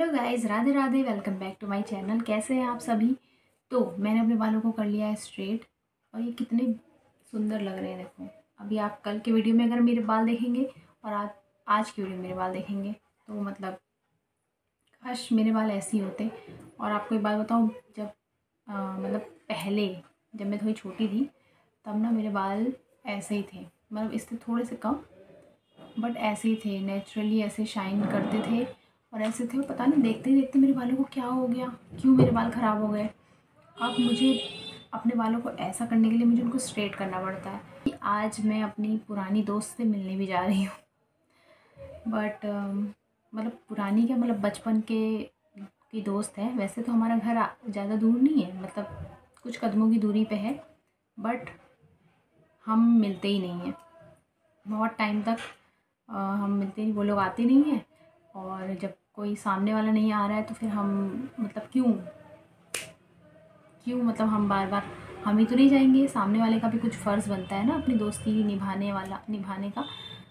Hello guys, Radhe Radhe. Welcome back to my channel. कैसे हैं आप सभी। तो मैंने अपने बालों को कर लिया है स्ट्रेट और ये कितने सुंदर लग रहे हैं। देखो, अभी आप कल के वीडियो में अगर मेरे बाल देखेंगे और आज की वीडियो में मेरे बाल देखेंगे तो मतलब काश मेरे बाल ऐसे ही होते। और आपको एक बात बताऊँ, जब मतलब पहले जब मैं थोड़ी छोटी थी तब ना मेरे बाल ऐसे ही थे, मतलब इससे थोड़े से कम, बट ऐसे ही थे, नेचुरली ऐसे शाइन करते थे और ऐसे थे। पता नहीं देखते देखते मेरे बालों को क्या हो गया, क्यों मेरे बाल ख़राब हो गए। अब मुझे अपने बालों को ऐसा करने के लिए मुझे उनको स्ट्रेट करना पड़ता है। आज मैं अपनी पुरानी दोस्त से मिलने भी जा रही हूँ, बट मतलब पुरानी क्या, मतलब बचपन के की दोस्त है। वैसे तो हमारा घर ज़्यादा दूर नहीं है, मतलब कुछ कदमों की दूरी पे है, बट हम मिलते ही नहीं हैं बहुत टाइम तक। हम मिलते नहीं, वो लोग आते नहीं हैं। और जब कोई सामने वाला नहीं आ रहा है तो फिर हम मतलब क्यों क्यों मतलब हम बार बार हम ही तो नहीं जाएंगे, सामने वाले का भी कुछ फ़र्ज़ बनता है ना अपनी दोस्ती निभाने का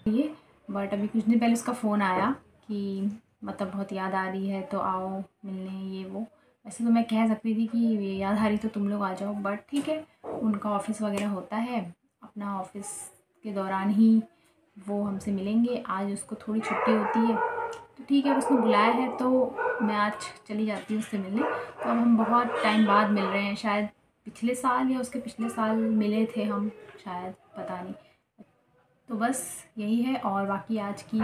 ये। बट अभी कुछ दिन पहले उसका फ़ोन आया कि मतलब बहुत याद आ रही है तो आओ मिलने, ये वो। वैसे तो मैं कह सकती थी कि ये याद आ रही तो तुम लोग आ जाओ, बट ठीक है, उनका ऑफ़िस वगैरह होता है, अपना ऑफ़िस के दौरान ही वो हमसे मिलेंगे। आज उसको थोड़ी छुट्टी होती है तो ठीक है, उसने बुलाया है तो मैं आज चली जाती हूँ उससे मिलने। तो अब हम बहुत टाइम बाद मिल रहे हैं, शायद पिछले साल या उसके पिछले साल मिले थे हम शायद, पता नहीं। तो बस यही है। और बाकी आज की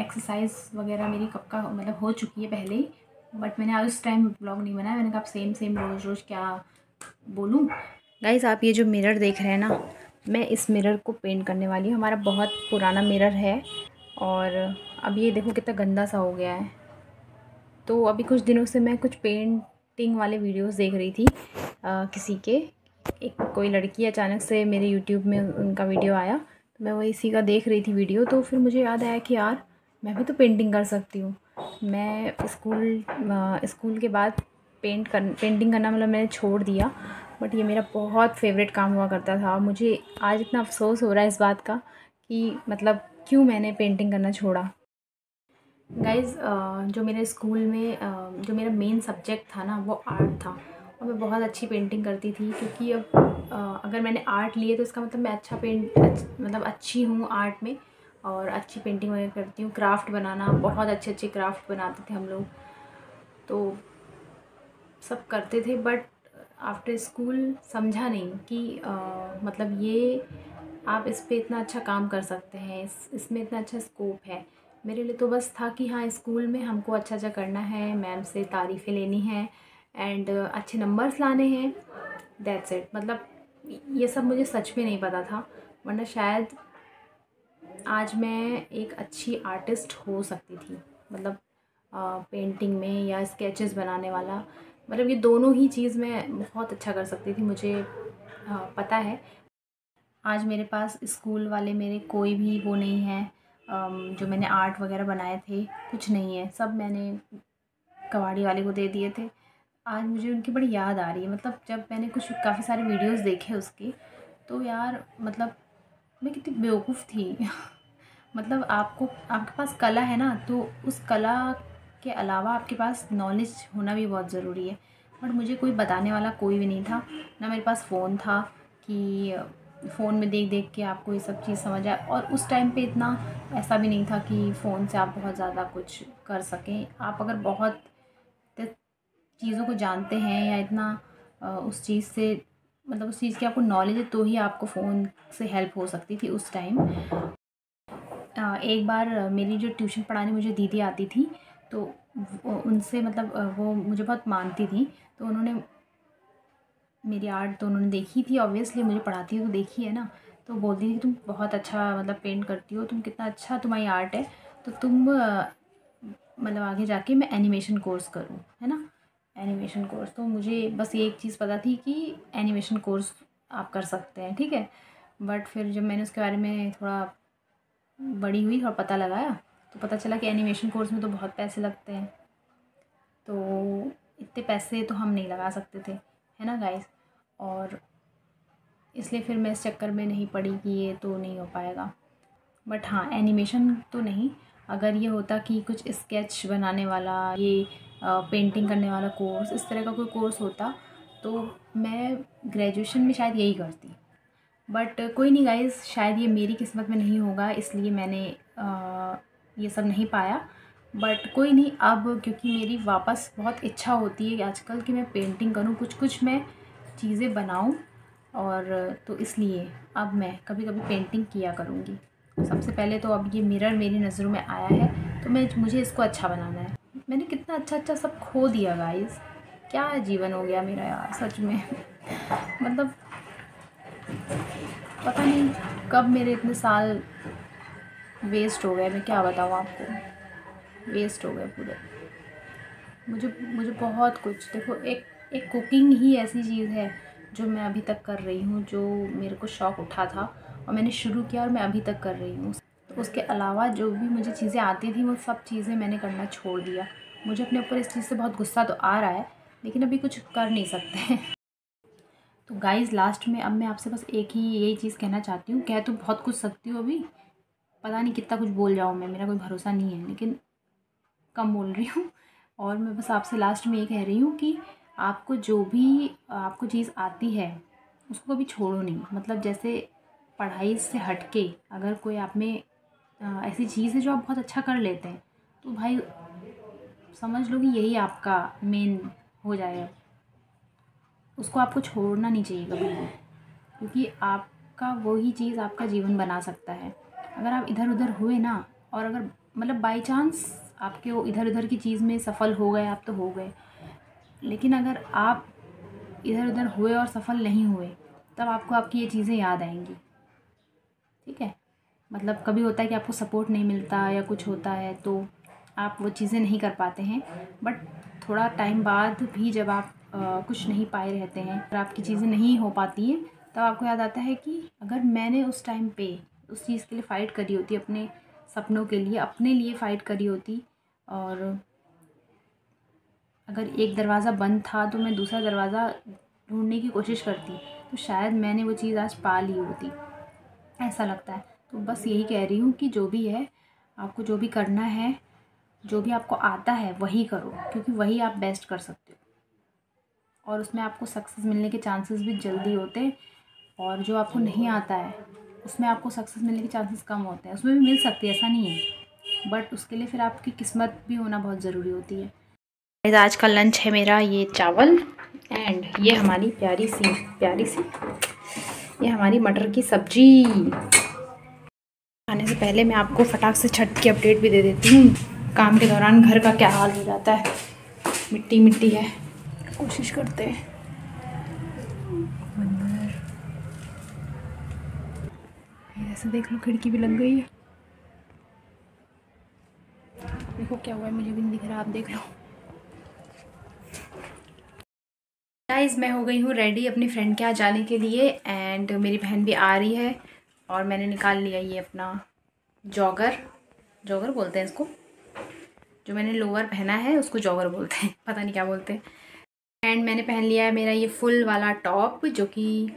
एक्सरसाइज वगैरह मेरी कब का मतलब हो चुकी है पहले ही, बट मैंने आज उस टाइम ब्लॉग नहीं बनाया। मैंने कहा अब सेम सेम रोज़ रोज़ क्या बोलूँ। गाइस, आप ये जो मिरर देख रहे हैं ना, मैं इस मिरर को पेंट करने वाली हूँ। हमारा बहुत पुराना मिरर है और अब ये देखो कितना गंदा सा हो गया है। तो अभी कुछ दिनों से मैं कुछ पेंटिंग वाले वीडियोस देख रही थी। किसी के एक कोई लड़की अचानक से मेरे यूट्यूब में उनका वीडियो आया, तो मैं वही इसी का देख रही थी वीडियो। तो फिर मुझे याद आया कि यार मैं भी तो पेंटिंग कर सकती हूँ। मैं स्कूल के बाद पेंटिंग करना मतलब मैंने छोड़ दिया, बट ये मेरा बहुत फेवरेट काम हुआ करता था। मुझे आज इतना अफसोस हो रहा है इस बात का कि मतलब क्यों मैंने पेंटिंग करना छोड़ा। गाइज़, जो मेरे स्कूल में जो मेरा मेन सब्जेक्ट था ना वो आर्ट था, और मैं बहुत अच्छी पेंटिंग करती थी। क्योंकि अब अगर मैंने आर्ट लिए तो इसका मतलब मैं मतलब अच्छी हूँ आर्ट में, और अच्छी पेंटिंग वगैरह करती हूँ। क्राफ्ट बनाना, बहुत अच्छे अच्छे क्राफ्ट बनाते थे हम लोग, तो सब करते थे। बट आफ्टर स्कूल समझा नहीं कि मतलब ये आप इस पे इतना अच्छा काम कर सकते हैं, इसमें इतना अच्छा स्कोप है। मेरे लिए तो बस था कि हाँ, स्कूल में हमको अच्छा अच्छा करना है, मैम से तारीफ़ें लेनी हैं एंड अच्छे नंबर्स लाने हैं, दैट्स इट। मतलब ये सब मुझे सच में नहीं पता था, वरना शायद आज मैं एक अच्छी आर्टिस्ट हो सकती थी। मतलब पेंटिंग में या स्केचेस बनाने वाला, मतलब ये दोनों ही चीज़ मैं बहुत अच्छा कर सकती थी, मुझे पता है। आज मेरे पास स्कूल वाले मेरे कोई भी वो नहीं है, जो मैंने आर्ट वगैरह बनाए थे कुछ नहीं है, सब मैंने कबाड़ी वाले को दे दिए थे। आज मुझे उनकी बड़ी याद आ रही है। मतलब जब मैंने कुछ काफ़ी सारे वीडियोस देखे उसके, तो यार मतलब मैं कितनी बेवकूफ़ थी मतलब आपके पास कला है ना, तो उस कला के अलावा आपके पास नॉलेज होना भी बहुत ज़रूरी है। बट मुझे कोई बताने वाला कोई भी नहीं था, ना मेरे पास फ़ोन था कि फ़ोन में देख देख के आपको ये सब चीज़ समझ आए। और उस टाइम पे इतना ऐसा भी नहीं था कि फ़ोन से आप बहुत ज़्यादा कुछ कर सकें। आप अगर बहुत चीज़ों को जानते हैं या इतना उस चीज़ से मतलब उस चीज़ की आपको नॉलेज है, तो ही आपको फ़ोन से हेल्प हो सकती थी उस टाइम। एक बार मेरी जो ट्यूशन पढ़ाने मुझे दीदी आती थी, तो उनसे मतलब वो मुझे बहुत मानती थी, तो उन्होंने मेरी आर्ट तो उन्होंने देखी थी, ऑब्वियसली मुझे पढ़ाती है तो देखी है ना। तो बोलती थी तुम बहुत अच्छा मतलब पेंट करती हो, तुम कितना अच्छा तुम्हारी आर्ट है, तो तुम मतलब आगे जाके मैं एनिमेशन कोर्स करूँ, है ना, एनिमेशन कोर्स। तो मुझे बस ये एक चीज़ पता थी कि एनिमेशन कोर्स आप कर सकते हैं, ठीक है। बट फिर जब मैंने उसके बारे में थोड़ा बड़ी हुई और पता लगाया, तो पता चला कि एनिमेशन कोर्स में तो बहुत पैसे लगते हैं, तो इतने पैसे तो हम नहीं लगा सकते थे, है ना गाइस। और इसलिए फिर मैं इस चक्कर में नहीं पड़ी कि ये तो नहीं हो पाएगा। बट हाँ, एनिमेशन तो नहीं, अगर ये होता कि कुछ स्केच बनाने वाला, ये पेंटिंग करने वाला कोर्स, इस तरह का कोई कोर्स होता तो मैं ग्रेजुएशन में शायद यही करती। बट कोई नहीं गाइज़, शायद ये मेरी किस्मत में नहीं होगा, इसलिए मैंने ये सब नहीं पाया। बट कोई नहीं, अब क्योंकि मेरी वापस बहुत इच्छा होती है कि आजकल कि मैं पेंटिंग करूँ, कुछ मैं चीज़ें बनाऊँ, और तो इसलिए अब मैं कभी कभी पेंटिंग किया करूँगी। सबसे पहले तो अब ये मिरर मेरी नज़रों में आया है तो मुझे इसको अच्छा बनाना है। मैंने कितना अच्छा सब खो दिया गाइज़, क्या जीवन हो गया मेरा यार सच में। मतलब पता नहीं कब मेरे इतने साल वेस्ट हो गए, मैं क्या बताऊँ आपको, वेस्ट हो गए पूरे। मुझे बहुत कुछ, देखो एक कुकिंग ही ऐसी चीज़ है जो मैं अभी तक कर रही हूँ, जो मेरे को शौक़ उठा था और मैंने शुरू किया और मैं अभी तक कर रही हूँ। तो उसके अलावा जो भी मुझे चीज़ें आती थी वो सब चीज़ें मैंने करना छोड़ दिया। मुझे अपने ऊपर इस चीज़ से बहुत गुस्सा तो आ रहा है, लेकिन अभी कुछ कर नहीं सकते। तो गाइज़ लास्ट में अब मैं आपसे बस एक ही यही चीज़ कहना चाहती हूँ, कह तो बहुत कुछ सकती हूँ अभी, पता नहीं कितना कुछ बोल जाऊँ मैं, मेरा कोई भरोसा नहीं है, लेकिन कम बोल रही हूँ। और मैं बस आपसे लास्ट में ये कह रही हूँ कि आपको जो भी आपको चीज़ आती है उसको कभी छोड़ो नहीं। मतलब जैसे पढ़ाई से हट के अगर कोई आप में ऐसी चीज़ है जो आप बहुत अच्छा कर लेते हैं, तो भाई समझ लो कि यही आपका मेन हो जाएगा, उसको आपको छोड़ना नहीं चाहिए कभी भी, क्योंकि आपका वही चीज़ आपका जीवन बना सकता है। अगर आप इधर उधर हुए ना, और अगर मतलब बाई चांस आपके वो इधर उधर की चीज़ में सफल हो गए आप तो हो गए, लेकिन अगर आप इधर उधर हुए और सफल नहीं हुए तब आपको आपकी ये चीज़ें याद आएंगी, ठीक है। मतलब कभी होता है कि आपको सपोर्ट नहीं मिलता या कुछ होता है तो आप वो चीज़ें नहीं कर पाते हैं, बट थोड़ा टाइम बाद भी जब आप कुछ नहीं पाए रहते हैं और आपकी चीज़ें नहीं हो पाती हैं, तब आपको याद आता है कि अगर मैंने उस टाइम पे उस चीज़ के लिए फ़ाइट करी होती, अपने सपनों के लिए, अपने लिए फ़ाइट करी होती, और अगर एक दरवाज़ा बंद था तो मैं दूसरा दरवाज़ा ढूंढने की कोशिश करती, तो शायद मैंने वो चीज़ आज पा ली होती, ऐसा लगता है। तो बस यही कह रही हूँ कि जो भी है, आपको जो भी करना है, जो भी आपको आता है वही करो, क्योंकि वही आप बेस्ट कर सकते हो, और उसमें आपको सक्सेस मिलने के चांसेस भी जल्दी होते हैं। और जो आपको नहीं आता है उसमें आपको सक्सेस मिलने के चांसेस कम होते हैं, उसमें भी मिल सकती है, ऐसा नहीं है, बट उसके लिए फिर आपकी किस्मत भी होना बहुत ज़रूरी होती है। आज का लंच है मेरा ये चावल, एंड ये हमारी प्यारी सी ये हमारी मटर की सब्जी। खाने से पहले मैं आपको फटाक से छठ की अपडेट भी दे देती हूँ। काम के दौरान घर का क्या हाल हो जाता है, मिट्टी मिट्टी है, कोशिश करते हैं। ऐसे देख लो, खिड़की भी लग गई है, देखो क्या हुआ है, मुझे भी नहीं दिख रहा, आप देख लो। गाइस मैं हो गई हूँ रेडी अपनी फ्रेंड के यहाँ जाने के लिए, एंड मेरी बहन भी आ रही है, और मैंने निकाल लिया ये अपना जॉगर बोलते हैं इसको, जो मैंने लोअर पहना है उसको जॉगर बोलते हैं, पता नहीं क्या बोलते हैं। एंड मैंने पहन लिया है मेरा ये फुल वाला टॉप, जो कि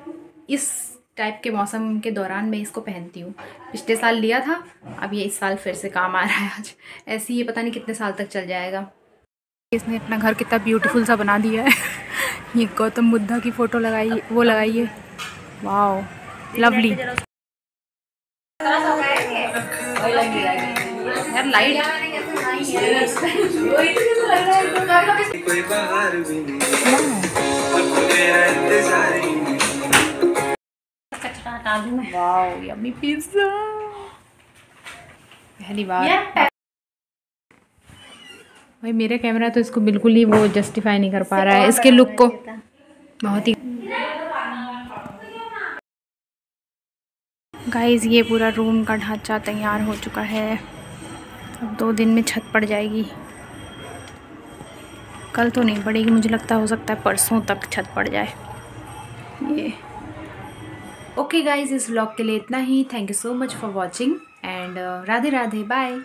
इस टाइप के मौसम के दौरान मैं इसको पहनती हूँ। पिछले साल लिया था, अब ये इस साल फिर से काम आ रहा है आज, ऐसे ही ये पता नहीं कितने साल तक चल जाएगा। इसने अपना घर कितना ब्यूटीफुल सा बना दिया है। ये गौतम बुद्धा की फ़ोटो लगाई, वो लगाई है, वाओ लवली। यार लाइट वाओ यम्मी पिज़्ज़ा, पहली बार। भाई मेरे कैमरा तो इसको बिल्कुल ही वो जस्टिफाई नहीं कर पा रहा है, इसके लुक को बहुत ही। गाइस ये पूरा रूम का ढांचा तैयार हो चुका है, अब 2 दिन में छत पड़ जाएगी। कल तो नहीं पड़ेगी, मुझे लगता हो सकता है परसों तक छत पड़ जाए ये। ओके गाइस, इस व्लॉग के लिए इतना ही। Thank you so much for watching, and Radhe Radhe, bye.